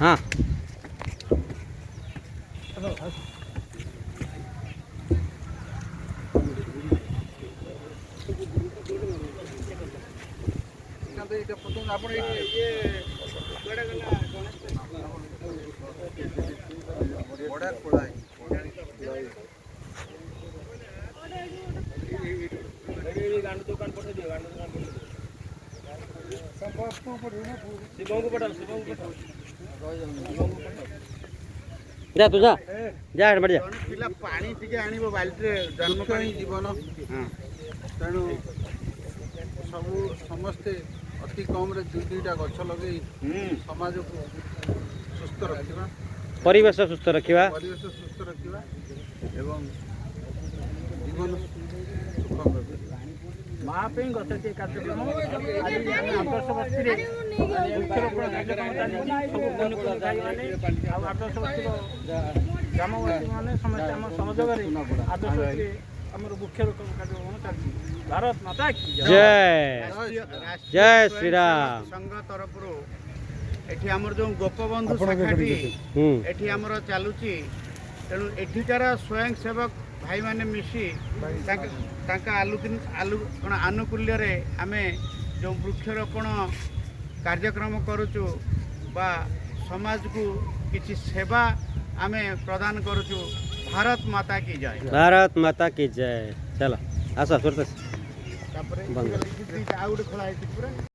हाँ जा तू जा जा बढ़ जा पिला पानी टिके आनिबो बाल्टी जन्म पानी जीवन तेणु सबू समस्ते अति कम रे दुई दुईटा गछ लगे समाज को सुस्थ रखा परिवेश सुस्थ रखा परिवेश सुस्थ रखा एवं जीवन सुखम माँ पे गत कार्यक्रम आज आदर्श बस्ती वृक्षरोपण कार्यक्रम चलती सब आदर्श बस्ती ग्रामवासी मैंने समस्त आम सहयोग आदर्श बस्ती आम वृक्षरोपण कार्यक्रम चलती। भारत माता की जय जय श्री राम संघ तरफ एठी हमर जो गोपबंधु शाखाटी एठी हमर चालुची तेणु एठिकार स्वयं सेवक भाई माने मिसी आनुकूल्य रे आमे जो वृक्षरोपण कार्यक्रम करुचु बा समाज को किसी सेवा आमे प्रदान करुचु। भारत माता की जय। भारत माता की जय। चलो आस सुरत तापरे आ गुटे खोला है पूरा।